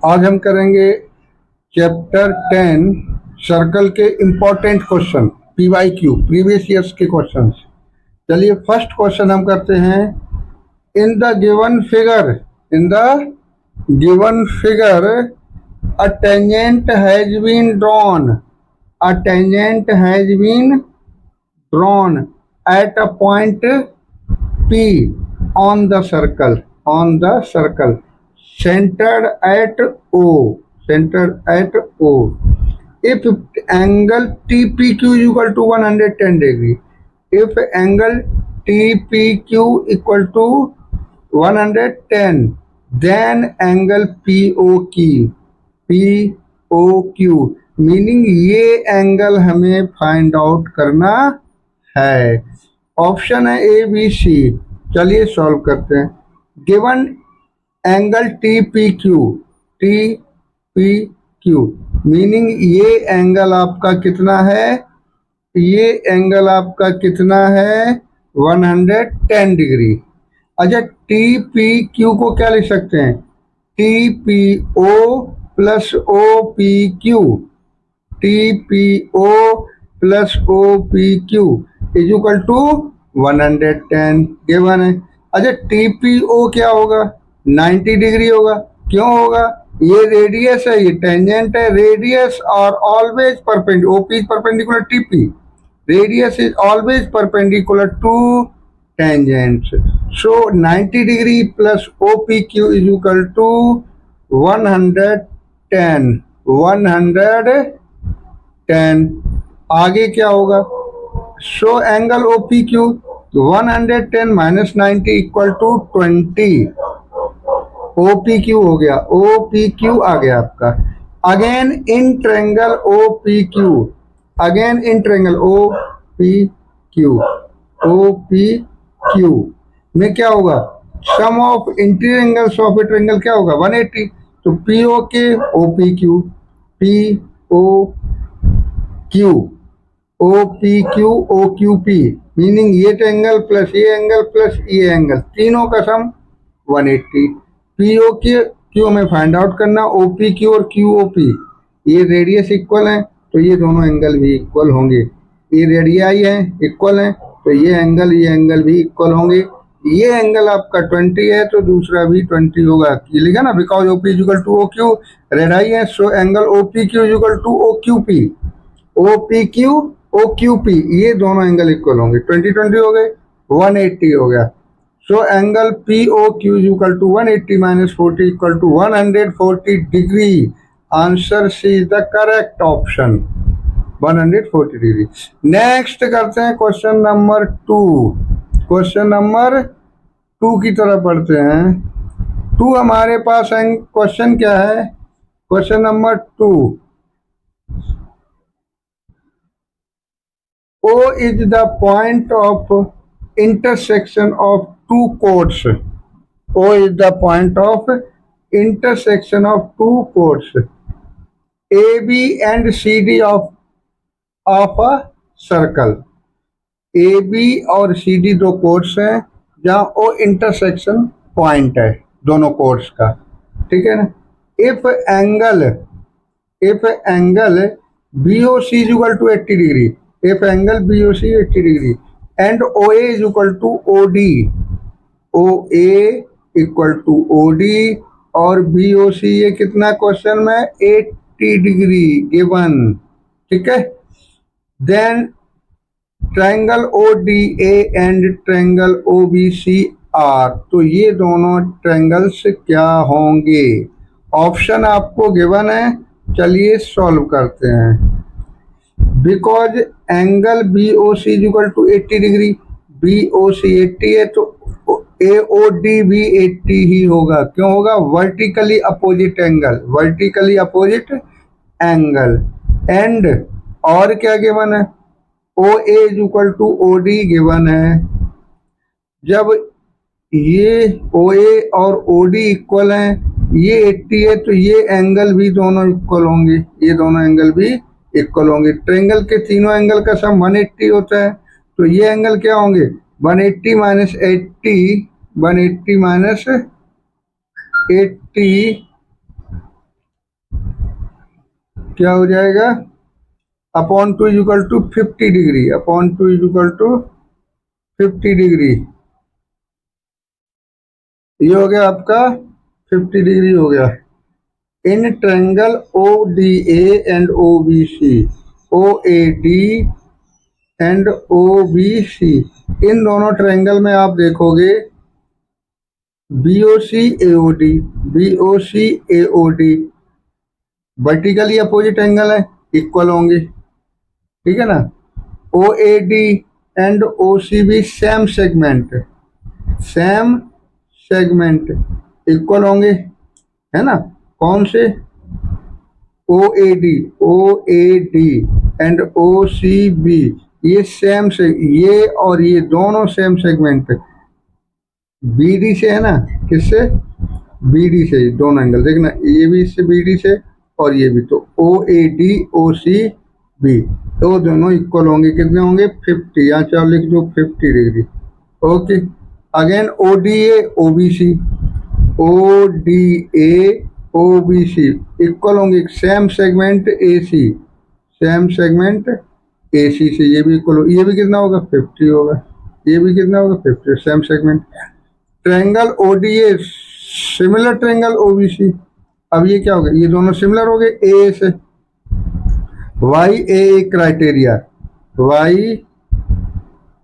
आज हम करेंगे चैप्टर 10 सर्कल के important question PYQ previous years के क्वेश्चन। चलिए फर्स्ट क्वेश्चन हम करते हैं। In the given figure a tangent has been drawn at a point P on the circle centered at O. If angle TPQ is equal to 110 degree, if angle TPQ equal to 110, then angle POQ meaning ये angle हमें find out करना है। Option है A B C। चलिए solve करते हैं। Given angle TPQ meaning ये angle आपका कितना है? ये एंगल आपका कितना है? 110 डिग्री। अच्छा, TPQ को क्या लिख सकते हैं? TPO plus OPQ, TPO plus OPQ is equal to 110 given है। अच्छा, TPO क्या होगा? 90 डिग्री होगा। क्यों होगा? ये रेडियस है, ये टेंजेंट है। रेडियस और always perpendicular, OP is perpendicular TP, radius is always perpendicular to tangent. So 90 degree plus OPQ is equal to 110। आगे क्या होगा? Show angle OPQ 110 minus 90 equal to 20। OPQ हो गया, OPQ आ गया आपका। अगेन इन ट्रायंगल OPQ में क्या होगा? Sum of interior angles of a triangle क्या होगा? 180। तो POK OPQ मीनिंग ये एंगल प्लस ये एंगल प्लस ये एंगल, तीनों का सम 180। POQ में फाइंड आउट करना। OPQ और QOP ये रेडियस इक्वल है, तो ये दोनों एंगल भी इक्वल होंगे। ये रेडियाई है, इक्वल है, तो ये एंगल भी इक्वल होंगे। ये एंगल आपका 20 है, तो दूसरा भी 20 होगा। ये लिखा ना, because OP is equal to OQ, radii है, so angle OPQ is equal to OQP, ये दोनों एंगल इक्वल होंगे। 20 हो गए, 180 हो गया। So angle POQ is equal to 180 minus 40 equal to 140 degree. Answer C is the correct option, 140 degree. Next करते हैं क्वेश्चन नंबर 2 की तरफ पढ़ते हैं। 2 हमारे पास क्वेश्चन क्या है? Question number 2, O is the point of intersection of two chords. O is the point of intersection of two chords, AB and CD of a circle. AB और CD दो course हैं जहाँ O इंटरसेक्शन पॉइंट है दोनों course का, ठीक है ना। If angle BOC is equal to 80 degree, if angle BOC 80 degree and OA is equal to OD और BOC ये कितना क्वेश्चन में 80 डिग्री गिवन, ठीक है। Then triangle ODA and triangle OBC are, तो ये दोनों ट्रायंगल्स क्या होंगे? ऑप्शन आपको गिवन है। चलिए सॉल्व करते हैं। Because angle BOC is equal to 80 degree, BOC 80 है, तो AOD भी 80 ही होगा। क्यों होगा? Vertically opposite angle. एंड और क्या गिवन है? OA is equal to OD given है। जब ये OA और OD इक्वल हैं, ये 80 है, तो ये एंगल भी दोनों इक्वल होंगे, ये दोनों एंगल भी इक्वल होंगे। ट्रायंगल के तीनों एंगल का सम 180 होता है, तो ये एंगल क्या होंगे? 180 माइनस 80 क्या हो जाएगा, upon 2 equal to 50 degree, upon 2 equal to 50 degree. ये हो गया आपका 50 डिग्री हो गया। In triangle O D A and O B C, O A D and O B C, इन दोनों ट्रायंगल में आप देखोगे B O C A O D, B O C A O D vertically opposite angle है, equal होंगे, ठीक है ना। O A D and O C B same segment, same segment equal होंगे, है ना। कौन से, O A D and O C B, ये सेम से, ये और ये दोनों सेम सेगमेंट बी डी से है ना, किससे, बी डी से, दोनों एंगल देखना, ये भी इससे बी डी से और ये भी, तो ओ A D O C B, तो दोनों इक्वल होंगे, कितने होंगे 50, यहाँ चार लिख दो 50 degree. Okay, again O D A O B C, O D A O B C equal होंगे, same segment A C, same segment A C से ये भी इक्वल हो, ये भी कितना होगा 50 होगा, ये भी कितना होगा 50, same segment. Triangle O D A similar triangle O B C, अब ये क्या हो गया, ये दोनों सिमिलर हो गए ए से। Y A criteria, Y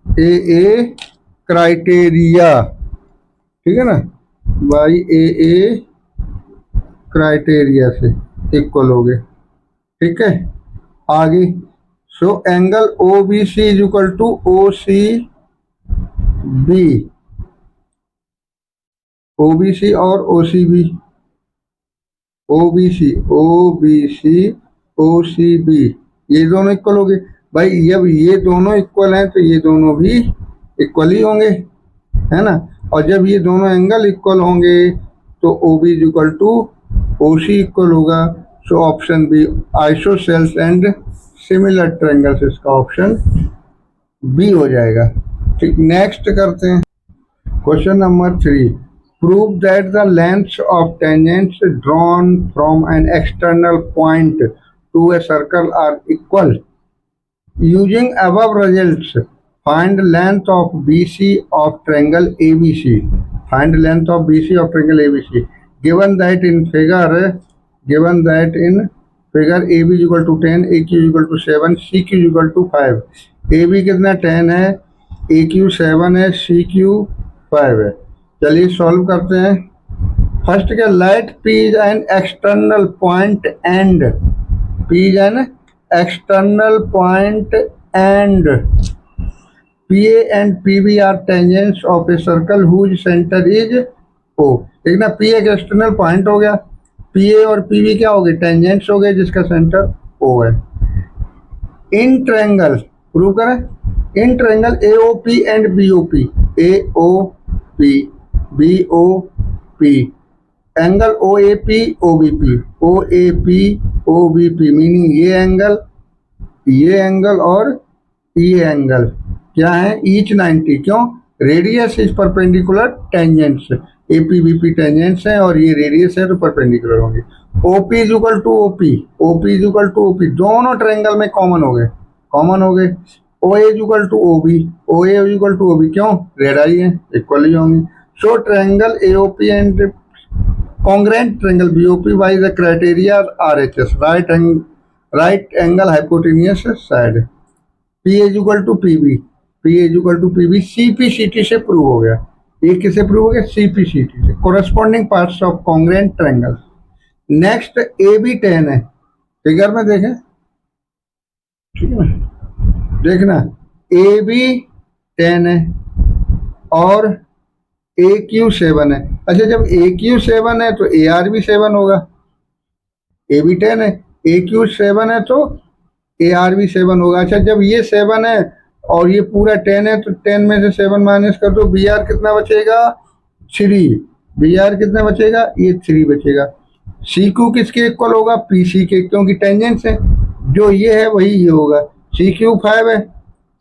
A criteria, ठीक है ना, वाई ए क्राइटेरिया से इक्वल हो गए, ठीक है। आगे, so angle O B C is equal to O C B, O B C और O C B, O B C O B C O C B, ये दोनों इक्वल हो गए। भाई जब ये दोनों इक्वल हैं तो ये दोनों भी इक्वल ही होंगे, है ना। और जब ये दोनों एंगल इक्वल होंगे तो O B is equal to O C equal होगा। So option B, isosceles and similar triangles, इसका ऑप्शन बी हो जाएगा। ठीक, नेक्स्ट करते हैं question number 3। Prove that the lengths of tangents drawn from an external point to a circle are equal. Using above results, find length of BC of triangle ABC. Find length of BC of triangle ABC. Given that in figure AB is equal to 10, AQ is equal to 7, CQ is equal to 5. AB कितना 10 है, AQ 7 है, CQ 5 है। चलिए solve करते हैं। First क्या, let P is an external point and, P is an external point and PA and PB are tangents of a circle whose centre is O। देखना P एक एक्सटर्नल पॉइंट हो गया, PA और PB क्या हो गए, tangents हो गए जिसका सेंटर O है। इन ट्रायंगल प्रूव करें, in triangle AOP and BOP, AOP BOP, angle OAP OBP, OAP OBP, meaning ये एंगल और ये एंगल क्या है, ईच 90, क्यों, radius is perpendicular tangents, AP BP tangents है और ये रेडियस है तो परपेंडिकुलर होंगे। OP is equal to OP, OP is equal to OP, दोनों ट्रायंगल में कॉमन हो गए। OA is equal to OB, OA is equal to OB, क्यों, रेडाई है, इक्वल ही होंगे। So triangle AOP and congruent triangle BOP by the criteria RHS, right angle hypotenuse side, P is equal to PB, CPCT से prove हो गया। ये किसे prove हो गया, CPCT से। corresponding parts of congruent triangles। Next AB 10 है, figure में देखें, ठीक है ना, देखना AB 10 है और AQ 7 है। अच्छा, जब AQ 7 है तो AR भी 7 होगा, AB 10 है, AQ 7 है तो AR भी 7 होगा। अच्छा, जब ये 7 है और ये पूरा 10 है तो 10 में से 7 माइनस कर दो, BR कितना बचेगा, 3, BR कितना बचेगा, ये 3 बचेगा। CQ किसके इक्वल होगा, PC के, क्योंकि टेंजेंट्स है, जो ये है वही ये होगा। CQ 5 है,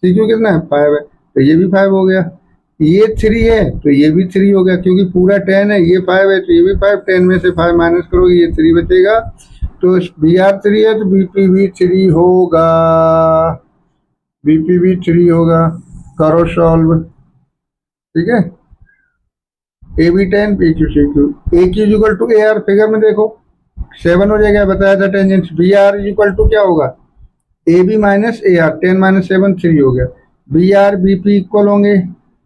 CQ कितना है, 5 है, तो ये भी 5 हो गया। ये 3 है तो ये भी 3 हो गया, क्योंकि पूरा 10 है, ये 5 है तो ये भी 5, 10 में से 5 माइनस करोगे ये 3 बचेगा। तो बी आर थ्री है तो बीपी भी थ्री होगा, बीपी भी थ्री होगा। करो सॉल्व, ठीक है। A B ten P Q C Q, A Q equal to A R, figure में देखो 7 हो जाएगा, बताया था tangent. B R equal to क्या होगा, A B minus A R, 10 minus 7 3 हो गया। B R B P equal होंगे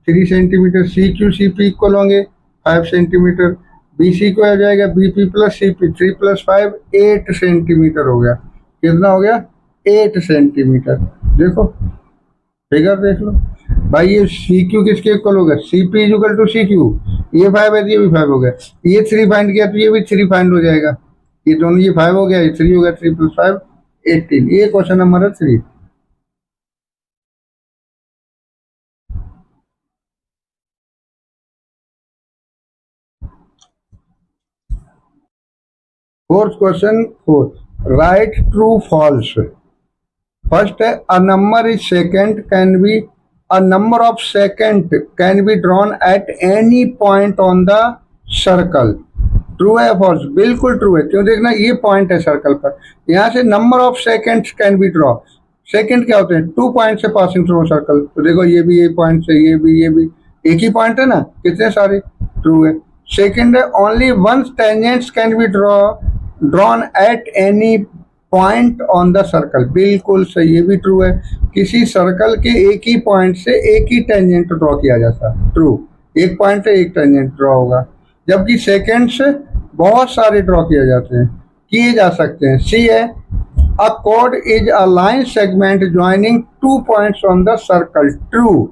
3 centimetre, C Q C P equal होंगे 5 सेंटीमीटर, बी सी को आ जाएगा B P plus C P, 3 + 5 8 centimetre हो गया। कितना हो गया, 8 सेंटीमीटर। देखो फिगर देख लो भाई, ये सी क्यू किसके इक्वल होगा, C P equal to C Q, ये 5 है तो ये भी 5 हो गया, ये 3 फाइंड किया तो ये भी 3 फाइंड हो जाएगा, ये दोनों, ये 5 हो गया, ये 3 हो गया, 3 + 5 18। ये क्वेश्चन नंबर है 3। Fourth question, fourth, right true false. First है a number is secant can be, a number of secant can be drawn at any point on the circle. True है फॉल्स, बिल्कुल ट्रू है। क्यों, देखना ये point है circle पर, यहाँ से number of seconds can be draw. Second क्या होते हैं, 2 पॉइंट से पासिंग थ्रू सर्कल। तो देखो ये भी, ये पॉइंट से, ये भी एक ही पॉइंट है ना, कितने सारे, ट्रू है। सेकेंड है only one tangents can be drawn at any point on the circle, बिल्कुल सही, ये भी ट्रू है। किसी सर्कल के एक ही पॉइंट से एक ही टेंजेंट ड्रॉ किया जाता है, ट्रू, एक पॉइंट से एक टेंजेंट ड्रॉ होगा। जबकि सेकेंड से बहुत सारे ड्रॉ किए जाते हैं, किए जा सकते हैं। सी है a code is a line segment joining 2 points on the circle, true.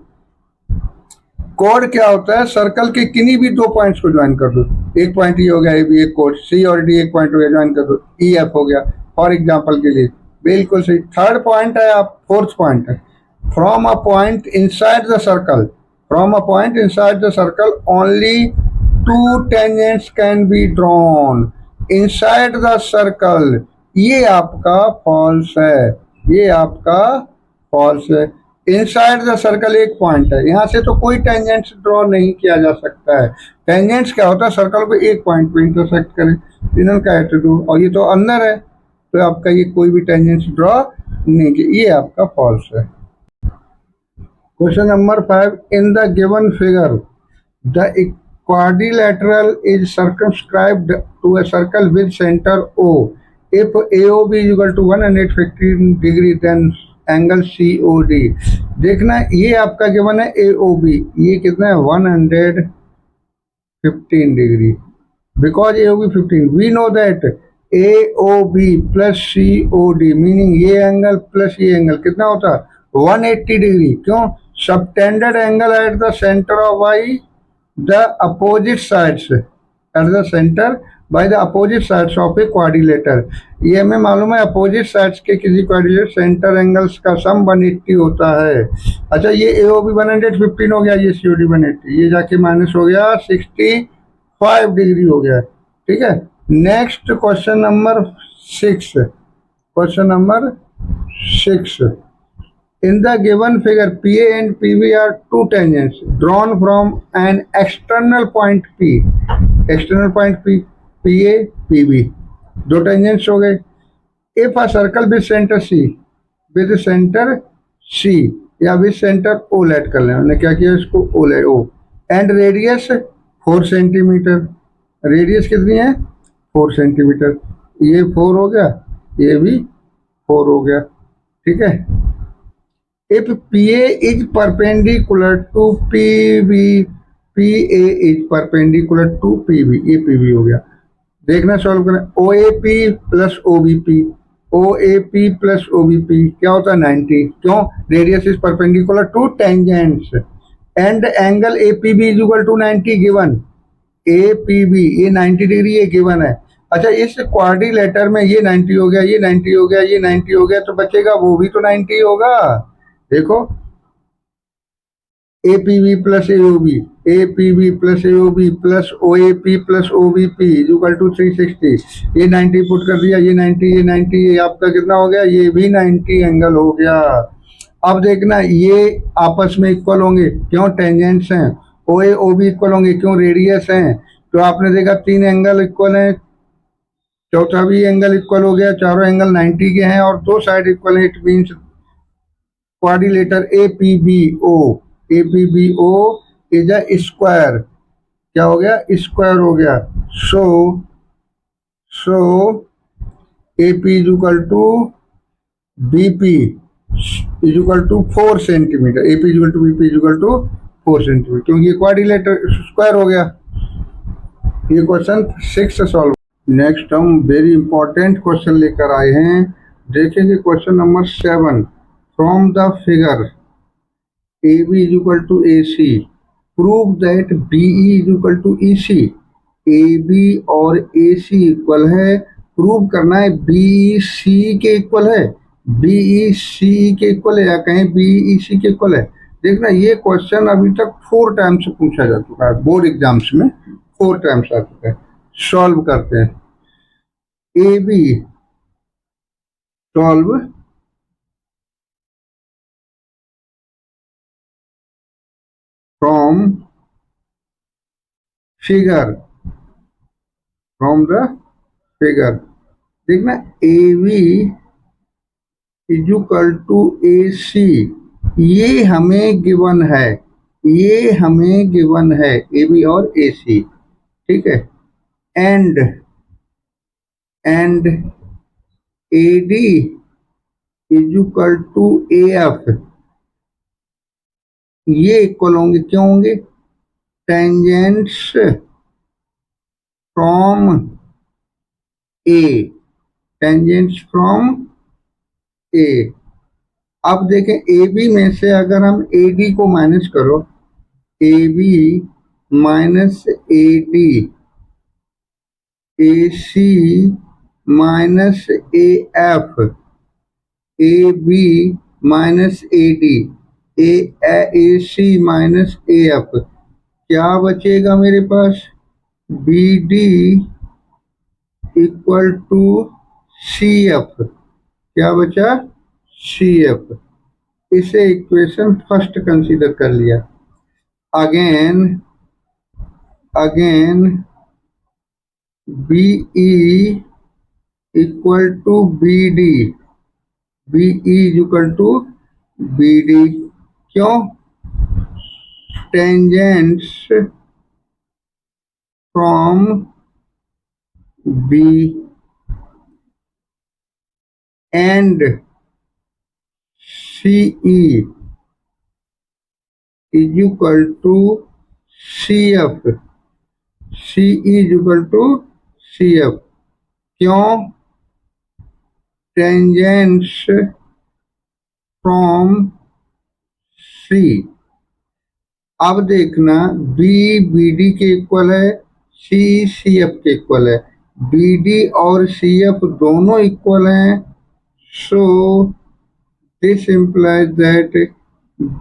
Code क्या होता है, सर्कल के किन्हीं भी 2 पॉइंट्स को ज्वाइन कर दो, एक पॉइंट ये हो गया, ये भी एक कोड, सी और डी एक पॉइंट हो गया, ज्वाइन कर दो, ई एफ हो गया, फॉर एग्जाम्पल के लिए, बिल्कुल सही। थर्ड पॉइंट है, आप फोर्थ पॉइंट है, from a point inside the circle, from a point inside the circle only 2 tangents can be drawn inside the circle. ये आपका फॉल्स है, ये आपका फॉल्स है। इनसाइड द सर्कल एक पॉइंट है, यहाँ से तो कोई टेंजेंट्स ड्रॉ नहीं किया जा सकता है। टेंजेंट्स क्या होता है, सर्कल को एक पॉइंट पे इंटरसेक्ट करे, इन्होंने क्या है टू, और ये तो अंदर है, तो आपका ये कोई भी टेंजेंट्स ड्रॉ नहीं किया, ये आपका फॉल्स है। Question number 5, in the given figure the quadrilateral is circumscribed to a circle with center O. If AOB is equal to 115 degree, then angle COD। देखना ये आपका गिवन है AOB, ये कितना है 115 degree, because AOB 15, we know that AOB plus COD meaning ये angle plus ये angle कितना होता है 180 डिग्री। क्यों, subtended angle at the centre of Y the opposite sides at the center by the opposite sides of a quadrilateral। ये हमें मालूम है, अपोजिट साइड्स के किसी क्वाड्रिलेटरल सेंटर एंगल्स का सम 180 होता है। अच्छा, ये AOB 115 हो गया, ये COD 180, ये जाके माइनस हो गया 65 डिग्री हो गया, ठीक है। Next question number 6, question number 6, in the given figure, PA and PB are 2 tangents drawn from an external point P, external point P, PA, PB, 2 tangents हो गए। If a circle with center C, with center C या with center O late कर लें, हमने क्या किया इसको O ले, O, and radius 4 centimetre, radius कितनी है 4 सेंटीमीटर, ये 4 हो गया, ये भी 4 हो गया, ठीक है। If PA is perpendicular to PB, PA is perpendicular to PB, ये PB हो गया। देखना सॉल्व करें, OAP plus OBP, OAP plus OBP क्या होता है 90। क्यों, radius is perpendicular to tangents and angle APB is equal to 90 given, APB ये 90 डिग्री ये गिवन है। अच्छा, इस क्वाड्रिलेटर में ये 90 हो गया, ये 90 हो गया, ये 90 हो गया, तो बचेगा वो भी तो 90 होगा। देखो APB plus AOB, APB plus AOB plus OAP plus OBP equal to 360, ये 90 पुट कर दिया, ये 90, ये 90, ये आपका कितना हो गया, ये भी 90 एंगल हो गया। अब देखना ये आपस में इक्वल होंगे, क्यों, टेंजेंट्स हैं। OA OB इक्वल होंगे, क्यों, रेडियस हैं। तो आपने देखा 3 एंगल इक्वल हैं, चौथा भी एंगल इक्वल हो गया, चारों एंगल 90 के हैं और दो साइड इक्वल है, it means quadrilateral APBO, APBO is a square, क्या हो गया, स्क्वायर हो गया। So so AP is equal to BP is equal to 4 centimetre, AP is equal to BP is equal to 4 centimetre, क्योंकि ये quadrilateral square हो गया। ये क्वेश्चन 6 सॉल्व। नेक्स्ट हम वेरी इंपॉर्टेंट क्वेश्चन लेकर आए हैं, देखेंगे question number 7। From the figure AB is equal to AC, prove that BE is equal to EC। AB और AC इक्वल है, प्रूव करना है BC के इक्वल है, BEC के इक्वल है या कहें BEC के इक्वल है। देखना ये क्वेश्चन अभी तक 4 टाइम्स पूछा जा चुका है, बोर्ड एग्जाम्स में 4 टाइम्स आ चुका है। सॉल्व करते हैं। AB solve from figure, from the figure. देखना AB is equal to AC, ये हमें गिवन है, ये हमें गिवन है AB और AC, ठीक है। And AD is equal to AF, ये इक्वल होंगे, क्यों होंगे, tangents from A, tangents from A। अब देखें AB में से अगर हम AD को माइनस करो, AB minus AD, AC minus AF, AB minus AD, AC minus AF, क्या बचेगा मेरे पास, BD इक्वल टू CF, क्या बचा, CF। इसे इक्वेशन फर्स्ट कंसीडर कर लिया। Again BE equal to BD, BE equal to BD, क्यों, tangents from B and CE is equal to CF, CE is equal to CF, क्यों, tangents from C। अब देखना B BD के equal है, C CF के equal है, BD और CF दोनों इक्वल हैं, so this implies that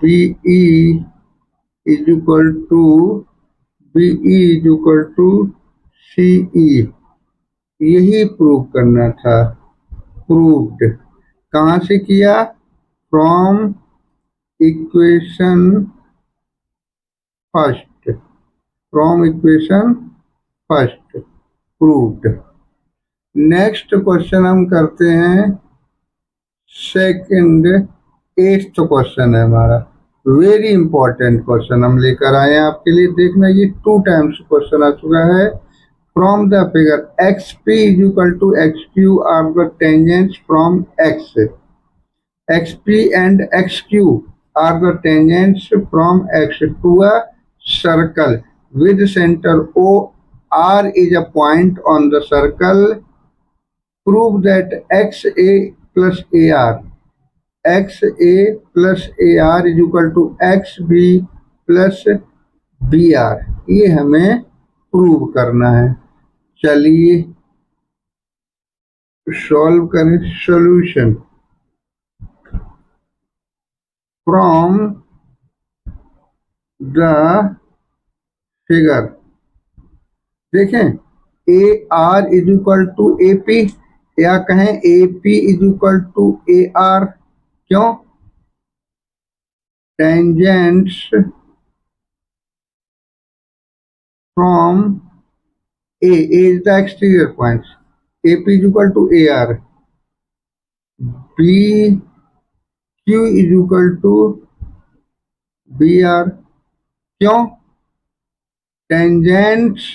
BE is equal to CE। यही प्रूव करना था, प्रूव्ड। कहाँ से किया, from equation first, from equation first, proved. Next question हम करते हैं सेकंड, 8th क्वेश्चन है हमारा, वेरी इंपॉर्टेंट क्वेश्चन हम लेकर आए हैं आपके लिए। देखना ये 2 टाइम्स क्वेश्चन आ चुका है। From the figure XP is equal to XQ are the tangents from X, XP and XQ are the tangents from X to a circle with center O, R is a point on the circle, prove that XA plus AR, XA plus AR is equal to XB plus BR, ये हमें prove करना है। चलिए solve करें। Solution from the figure, देखें AR is equal to AP या कहें AP is equal to AR, क्यों, tangents from A is the exterior point, A P is equal to A R, B Q is equal to B R. क्यों? Tangents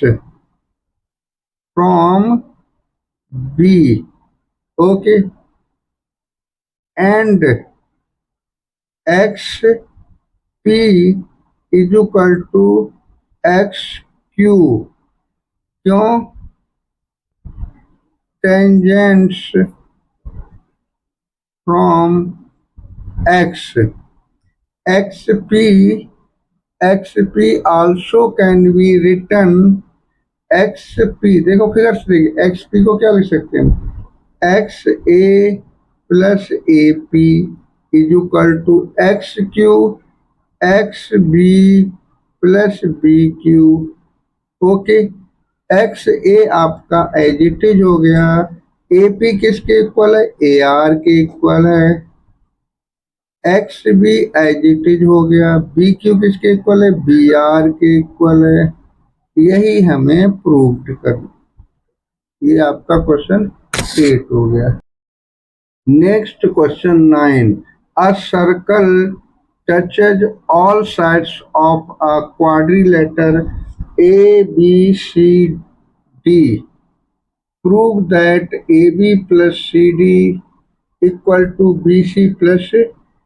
from B, okay, and X P is equal to X Q. क्यों? Tangents from X, XP also can be written XP, देखो figure से देखिए XP को क्या लिख सकते हैं, XA plus AP is equal to XQ XB plus BQ। Okay, XA आपका एज इट इज हो गया, AP किसके इक्वल है, AR के इक्वल है, एक्स भी एज इट इज हो गया, बी क्यू किसके इक्वल है, बी आर के इक्वल है। यही हमें प्रूव करना, ये आपका क्वेश्चन 8 हो गया। Next question 9, a circle touches all sides of a quadrilateral A B C D, prove that A B plus C D equal to B C plus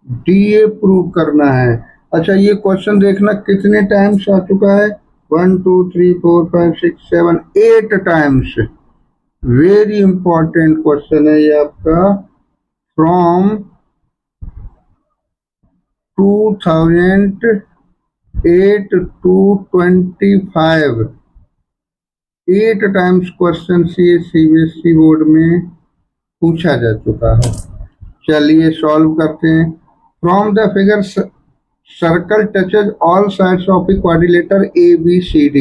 D A prove करना है। अच्छा, ये question देखना कितने times आ चुका है, 1 2 3 4 5 6 7 8 times. Very important question है ये आपका, from 2008 to 25, 8 times question CBSE board में पूछा जा चुका है। चलिए सॉल्व करते हैं। From the figure circle touches all sides of a quadrilateral ABCD,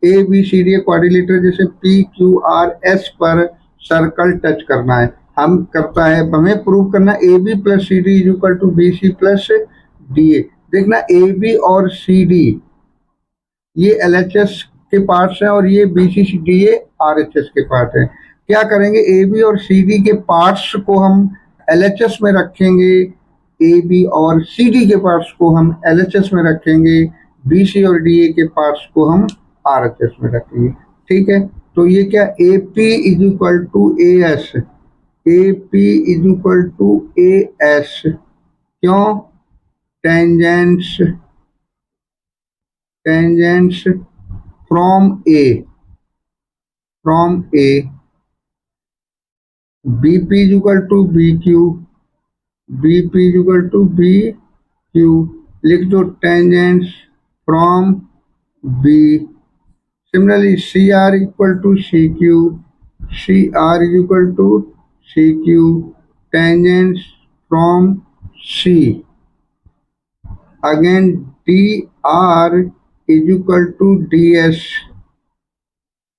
ABCD quadrilateral जैसे PQRS पर सर्कल टच करना है, हम करता है, हमें प्रूव करना AB plus C D is equal to BC plus DA। देखना AB और CD ये LHS के पार्ट्स हैं और ये BCDA RHS के पार्ट हैं। क्या करेंगे, AB और CD के पार्ट्स को हम LHS में रखेंगे, AB और CD के पार्ट्स को हम LHS में रखेंगे, BC और DA के पार्ट्स को हम RHS में रखेंगे। ठीक है, तो ये क्या, AP is equal to AS, AP is equal to AS। क्यों? Tangents from A, BP is equal to BQ, BP is equal to BQ। लिख दो tangents from B। Similarly CR equal to CQ, CR is equal to CQ, tangents from C। Again DR is equal to DS,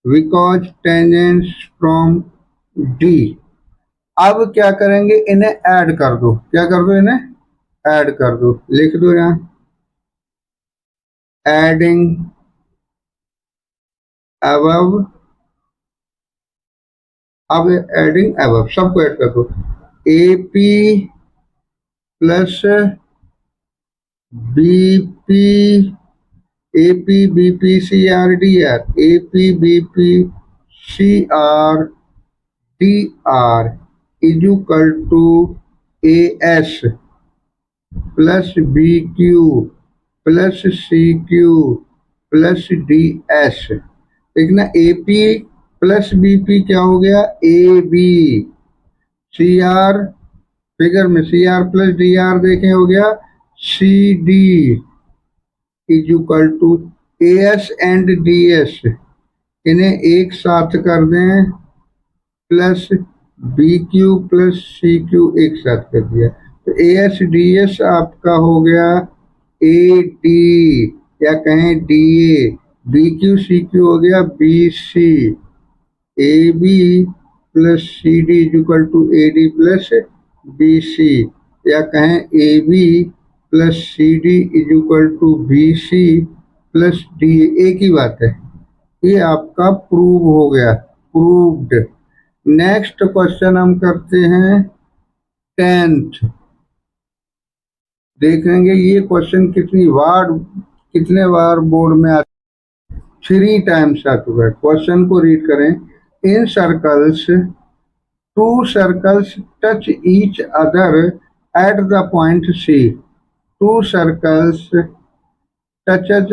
because tangents from D। अब क्या करेंगे, इन्हें add कर दो, क्या कर दो, इन्हें ऐड कर दो, लिख दो यहां एडिंग अबव, अब एडिंग अबव सबको ऐड कर दो, AP plus BP, AP BP CR DR, AP BP CR DR is equal to AS plus BQ plus CQ plus DS। देखना AP प्लस BP क्या हो गया, AB, CR फिगर में CR plus DR देखें हो गया CD is equal to AS and DS, इन्हें एक साथ कर दें, प्लस BQ प्लस CQ एक साथ कर दिया, तो AS DS आपका हो गया AD या कहें DA, BQ CQ हो गया BC, AB plus CD is equal to AD plus BC, या कहें AB plus CD is equal to BC plus DA, एक ही बात है। ये आपका प्रूव हो गया, प्रूव्ड। नेक्स्ट क्वेश्चन हम करते हैं 10th। देखेंगे ये क्वेश्चन कितने बार बोर्ड में 3 टाइम्स आ चुका है। क्वेश्चन को रीड करें। In circles two circles touch each other at the point C. Two circles touches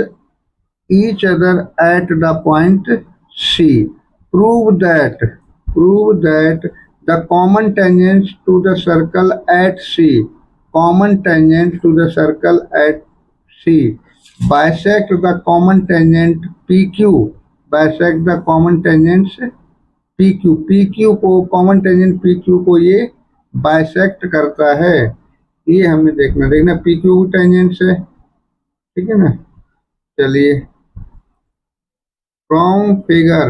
each other at the point C. Prove that the common tangents to the circle at C, common tangent to the circle at C, bisect the common tangent PQ, bisect the common tangents PQ को common tangent PQ को ये bisect करता है। ये हमें देखना PQ tangents है, ठीक है ना। चलिए from figure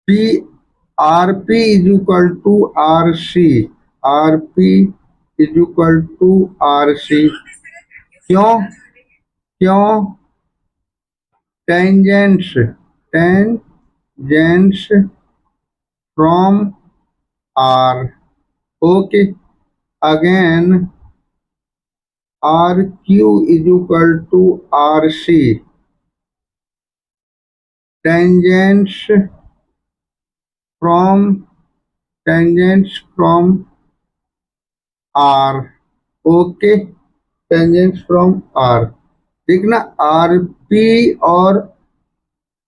P RP is equal to RC, RP is equal to RC। क्यों tangents from R। okay, again RQ is equal to RC, tangents from R। Okay, tangents from R। देखना RP और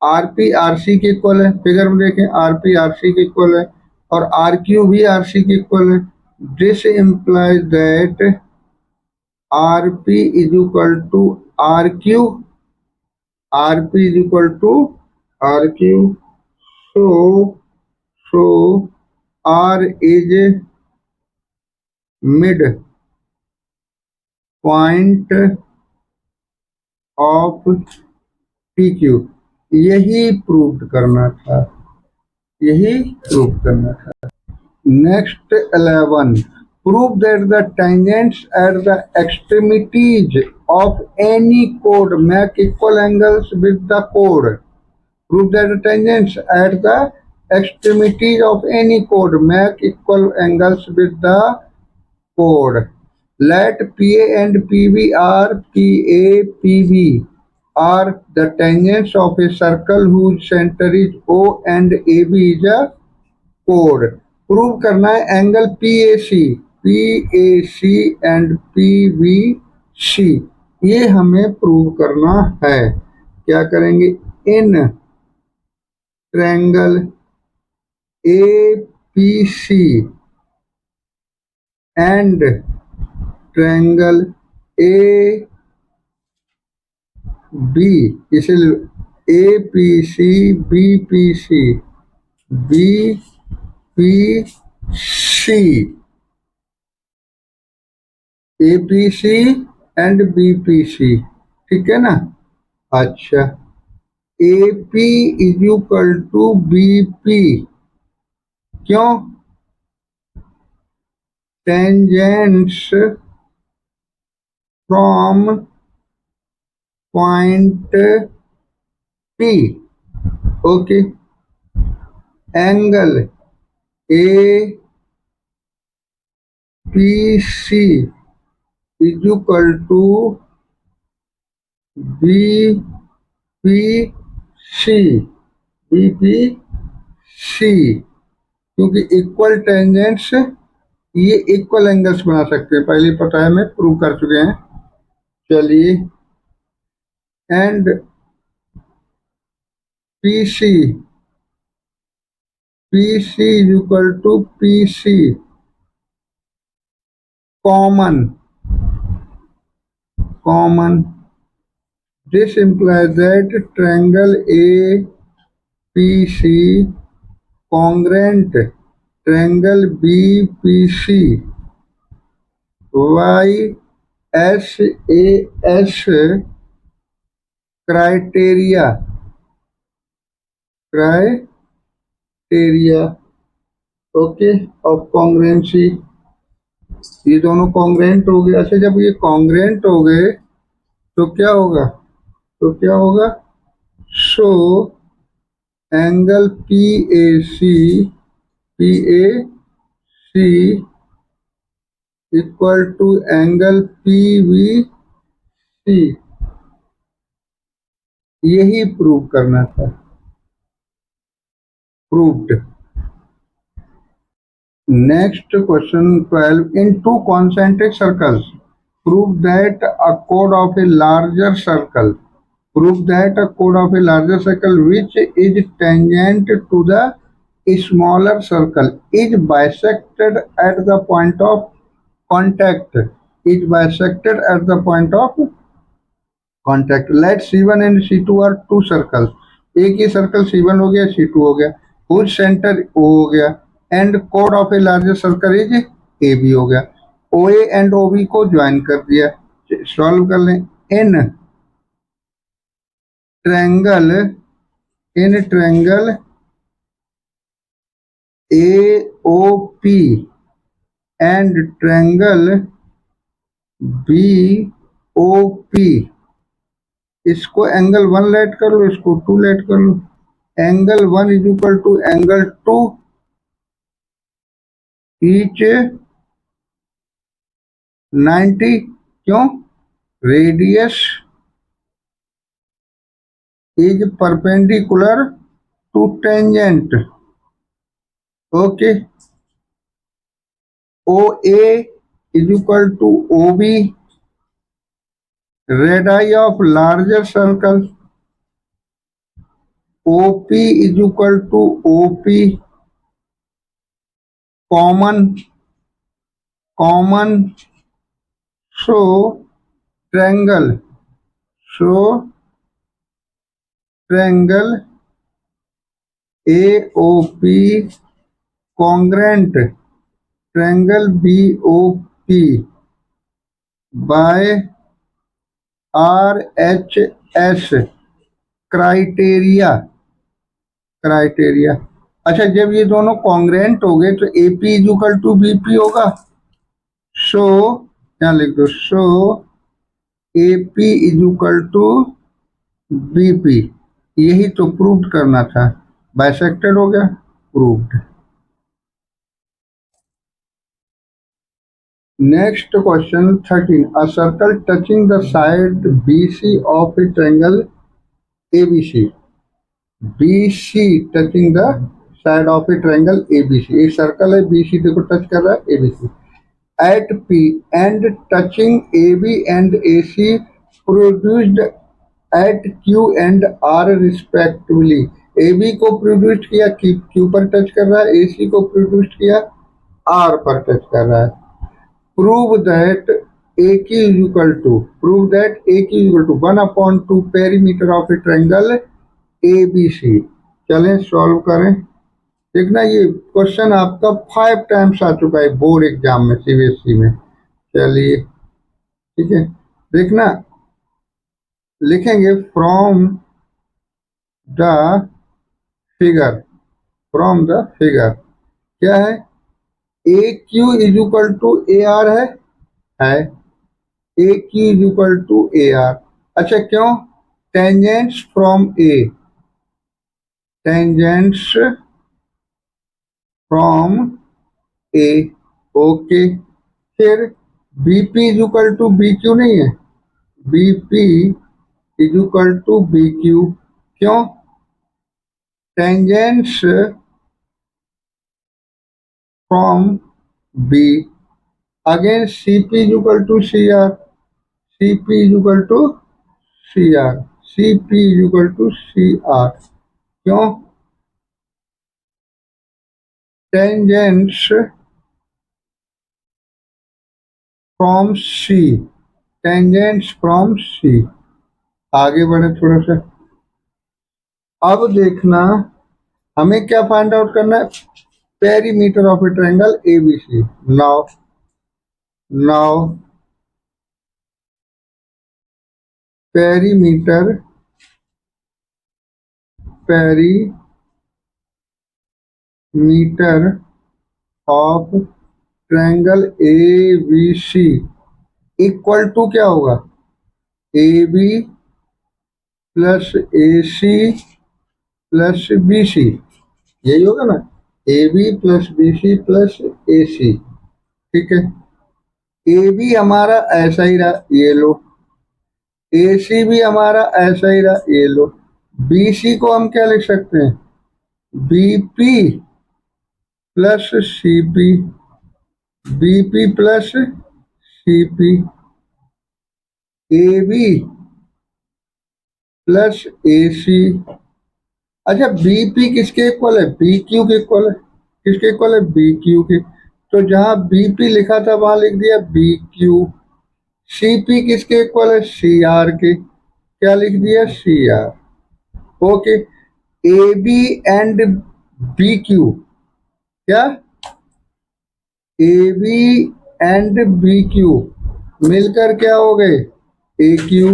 RP RC के equal है। Figure में देखें RP RC के equal है और आरक्यू भी आरसी के इक्वल है। This implies that RP is equal to RQ, RP is equal to RQ. So R is mid point of PQ। यही प्रूव करना था। Next 11, prove that the tangents at the extremities of any chord make equal angles with the chord। Prove that the tangents at the extremities of any chord make equal angles with the chord। Let PA and PB are the tangents of a circle whose center is O and AB is a chord। Prove करना है angle PAC and PBC, ये हमें prove करना है। क्या करेंगे, in triangle APC and triangle AB, इसलिए APC BPC APC and BPC, ठीक है ना। अच्छा, AP is equal to BP, क्यों, tangents from point P। Okay, angle APC is equal to BPC, क्योंकि इक्वल टेंजेंट्स ये इक्वल एंगल्स बना सकते हैं, पहले पता है, हमें प्रूव कर चुके हैं। चलिए, and PC is equal to PC common. This implies that triangle APC congruent triangle BPC YSAS criteria okay of congruency, ये दोनों कॉन्ग्रुएंट हो गए। अच्छा, जब ये कॉन्ग्रुएंट हो गए तो क्या होगा, तो क्या होगा, show angle P A C equal to angle P V C. यही प्रूव करना था, proved. Next question 12, in two concentric circles prove that a कोड of a larger circle which is tangent to the smaller circle is bisected at the point of contact let C1 and C2 are two circles। एक ही circle C1 हो गया, C2 हो गया, whose center O हो गया, and chord of a larger circle is AB हो गया। OA and OB को ज्वाइन कर दिया। सॉल्व कर लें। In triangle AOP and triangle BOP, इसको एंगल 1 लेट कर लो, इसको 2 लेट कर लो। Angle 1 is equal to angle 2 each 90। क्यों? Radius is perpendicular to tangent. Okay. OA is equal to OB, radius of larger circle. OP is equal to OP, common so triangle AOP congruent triangle BOP by RHS criteria. अच्छा, जब ये दोनों congruent हो गए तो AP is equal to BP होगा। So क्या लिख दो, so AP is equal to BP। यही तो प्रूव करना था, बाइसेक्टेड हो गया, proved. Next question 13, a circle touching the side BC of a triangle ABC। BC touching the side of a triangle ABC। एक सर्कल है, BC को टच कर रहा है ABC। At P and touching AB and AC produced at Q and R respectively। AB को produce किया, Q पर टच कर रहा है, AC को प्रोड्यूस किया, R पर टच कर रहा है। Prove that AK is equal to 1/2 perimeter of a triangle ABC। चलें सॉल्व करें। देखना, ये क्वेश्चन आपका 5 टाइम्स आ चुका है बोर्ड एग्जाम में, CBSE में। चलिए ठीक है, देखना, लिखेंगे फ्रॉम द फिगर। क्या है, AQ is equal to AR है AQ is equal to AR। अच्छा, क्यों? Tangents from A। ओके। फिर BP is equal to BQ नहीं है, BP is equal to BQ। क्यों? Tangents from B। Again CP is equal to CR, CP is equal to CR। क्यों? Tangents from C। आगे बढ़े थोड़ा सा। अब देखना, हमें क्या फाइंड आउट करना है, perimeter of a triangle ABC। Now perimeter of triangle ABC equal to क्या होगा, AB plus A C plus B C, यही होगा ना, A B plus B C plus A C. ठीक है, ए बी हमारा ऐसा ही रहा, ये लो, ए सी भी हमारा ऐसा ही रहा, ये लो, बी सी को हम क्या लिख सकते हैं, B P plus C P, B P plus C P, A B plus A C. अच्छा, बीपी किसके इक्वल है, बी क्यू के इक्वल है, किसके इक्वल है, बी क्यू के। तो जहां बीपी लिखा था वहां लिख दिया बी क्यू। सीपी किसके इक्वल है, सी आर के, क्या लिख दिया, C R. Okay, A B and B Q, क्या, A B and B Q मिलकर क्या हो गए, A Q.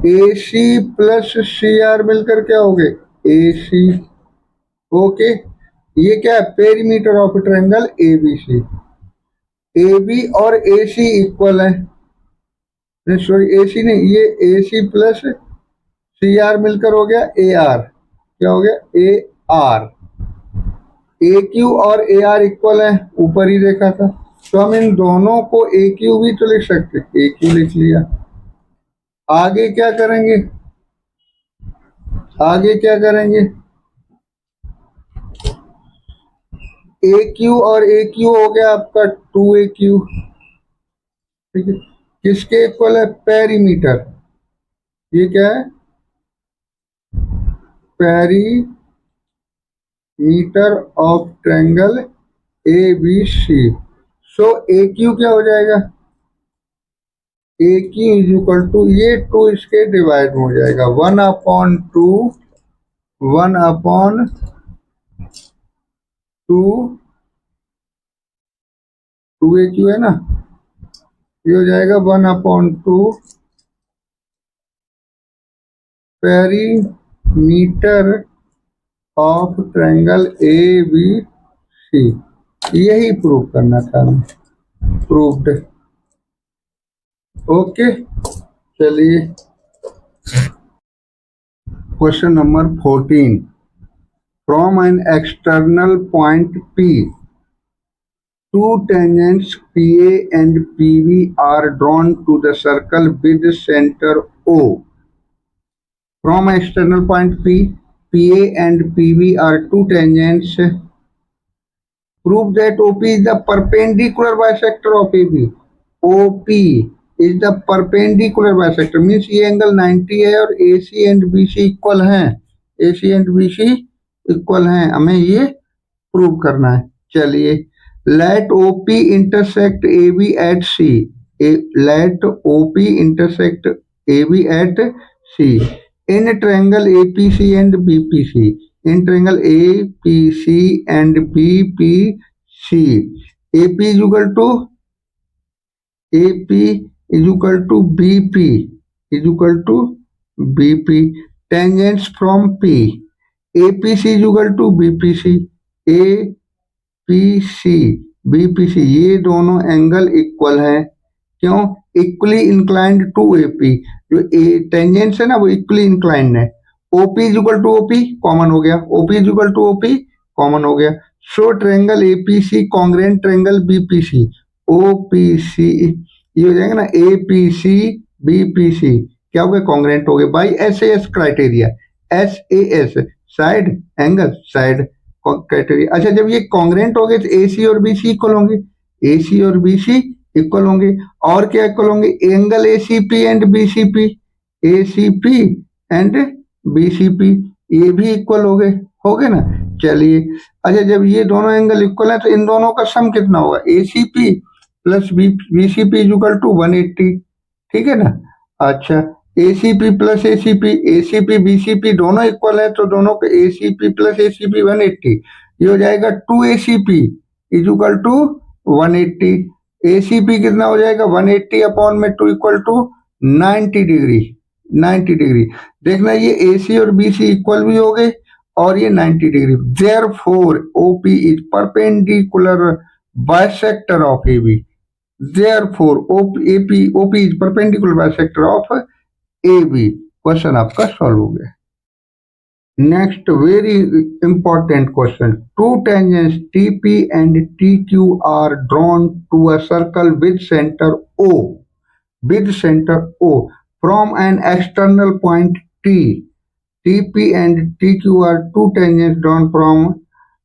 A C plus C R मिलकर क्या हो गए, ए सी। ओके, ये क्या है, perimeter of triangle A B C. A B और ए सी इक्वल है, सॉरी ए सी नहीं, ये ए सी प्लस सी आर मिलकर हो गया ए आर, क्या हो गया, ए आर। ए क्यू और ए आर इक्वल है, ऊपर ही देखा था, तो हम इन दोनों को ए क्यू भी तो लिख सकते, ए क्यू लिख लिया। आगे क्या करेंगे, आगे क्या करेंगे, ए क्यू और ए क्यू हो गया आपका टू ए क्यू। ठीक है, किसके इक्वल है, पेरीमीटर, ये क्या है, perimeter of triangle A B C. So A Q क्या हो जाएगा, A Q is equal to, ये टू इसके डिवाइड हो जाएगा, 1/2, 1/2, 2 ए क्यू है ना, ये हो जाएगा 1/2 perimeter of triangle A B C. यही प्रूव करना था हमें, प्रूव्ड। ओके, चलिए question number 14। From an external point P, two tangents PA and PB are drawn to the circle with center O. From external point P, PA and PB are two tangents. Prove that OP is the perpendicular bisector of AB. OP is the perpendicular bisector, means ये angle 90 है और AC and BC equal हैं, AC and BC equal हैं, हमें ये prove करना है। चलिए, let OP intersect AB at C, let OP intersect AB at C in triangle APC and BPC, in triangle APC and BPC, AP is equal to BP is equal to BP, tangents from P, APC is equal to BPC, APC BPC, ये दोनों angle equal है, क्यों, equally inclined to AP, जो tangents है ना वो equally inclined है। OP is equal to OP common हो गया, OP is equal to OP common हो गया। So triangle APC congruent triangle BPC, OPC, ये हो जाएगा ना एपीसी बीपीसी, क्या हो गया, कॉन्ग्रेंट हो गए by SAS criteria, SAS side angle side criteria. अच्छा, जब ये कॉन्ग्रेंट हो गए तो एसी और बीसी इक्वल होंगे, एसी और बीसी इक्वल होंगे, और क्या इक्वल होंगे, angle ACP and BCP, ACP and BCP, ये भी इक्वल हो गए ना। चलिए, अच्छा, जब ये दोनों एंगल इक्वल है तो इन दोनों का सम कितना होगा, ACP plus BCP is equal to 180, ठीक है ना। अच्छा, ACP plus ACP, ACP BCP दोनों इक्वल है तो दोनों का एसीपी प्लस एसीपी 180, ये हो जाएगा 2 ACP is equal to 180। ACP कितना हो जाएगा, 180 अपॉन में 2 इक्वल टू 90 डिग्री, 90 डिग्री। देखना ये एसी और बीसी इक्वल भी हो गए और ये 90 degree, therefore OP is perpendicular bisector of AB, therefore OP is perpendicular bisector of AB question आपका सॉल्व हो गया। Next very important question, two tangents TP and TQ are drawn to a circle with center O from an external point T. TP and TQ are two tangents drawn from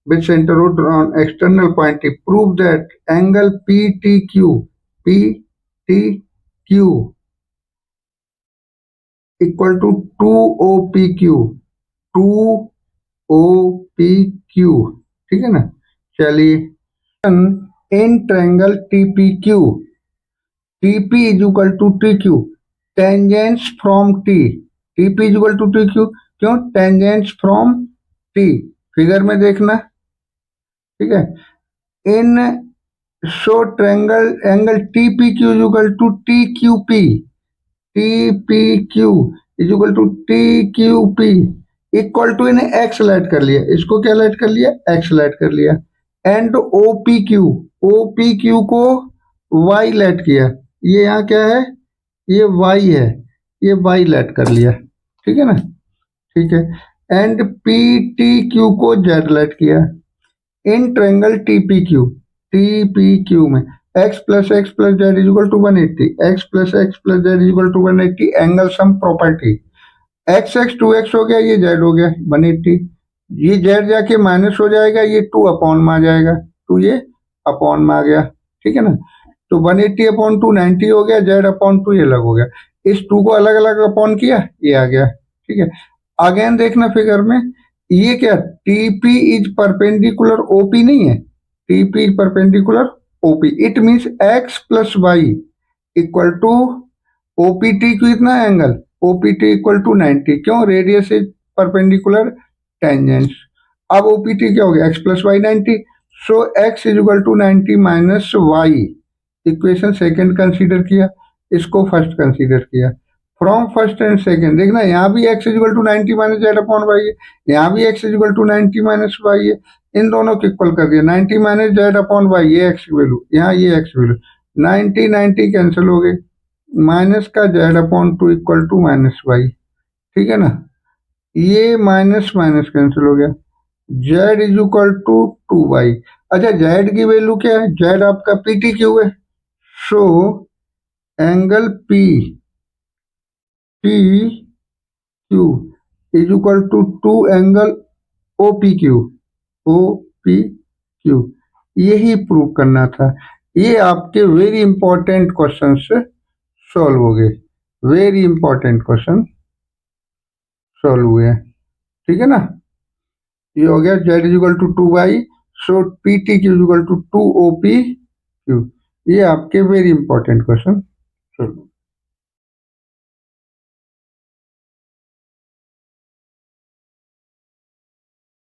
with center O on external point T. Prove that angle PTQ equal to 2OPQ 2OPQ, ठीक है ना। चलिए, इन triangle TPQ, TP is equal to TQ, tangents from T, TP is equal to TQ, क्यों, tangents from T, figure में देखना, ठीक है। In so triangle angle TPQ is equal to TQP, TPQ is equal to TQP, equal to इन्हें x let कर लिया, इसको क्या लेट कर लिया, एक्स लेट कर लिया, एंड OPQ को वाई लेट किया, ये यहाँ क्या है, ये वाई है, ये वाई लेट कर लिया, ठीक है ना, ठीक है। एंड PTQ को जेड लेट किया। इन ट्रायंगल TPQ में x plus x plus z is equal to 180, x plus x plus z is equal to 180, angle sum property, x 2x हो गया, ये z हो गया 180, ये z जाके माइनस हो जाएगा, ये 2 अपॉन में आ जाएगा, 2 ये अपॉन में आ गया, ठीक है ना। तो 180 अपॉन 2 90 हो गया, z अपॉन 2 ये अलग हो गया, इस 2 को अलग अलग अपॉन किया, ये आ गया, ठीक है। अगेन देखना फिगर में, ये क्या, TP इज परपेंडिकुलर OP नहीं है, TP is perpendicular OP, it means x plus y equal to OPT को इतना एंगल OPT इक्वल टू 90, क्यों, रेडियस इज परपेंडिकुलर टेंजेंट्स। अब OPT क्या हो गया, x plus y 90, so x is equal to 90 minus y, equation second consider किया, इसको first consider किया। फ्रॉम फर्स्ट एंड सेकेंड देखना, यहाँ भी x is equal to 90 minus z upon y है, यहाँ भी x is equal to 90 minus y है, इन दोनों को इक्वल कर दिया, 90 माइनस जेड अपॉन वाई, ये x वैल्यू, यहाँ ये x वैल्यू, 90 90 कैंसिल हो गए, माइनस का z upon 2 equal to minus y, ठीक है ना, ये माइनस माइनस कैंसिल हो गया, z is equal to 2y। अच्छा, जेड की वैल्यू क्या है, जेड आपका PTQ है, so angle PTQ is equal to 2 angle OPQ, यही प्रूव करना था। ये आपके वेरी इंपॉर्टेंट क्वेश्चन से सॉल्व हो गए, वेरी इंपॉर्टेंट क्वेश्चन सॉल्व हुए हैं, ठीक है ना। ये हो गया z is equal to 2y, so PTQ is equal to 2OPQ, ये आपके वेरी इंपॉर्टेंट क्वेश्चन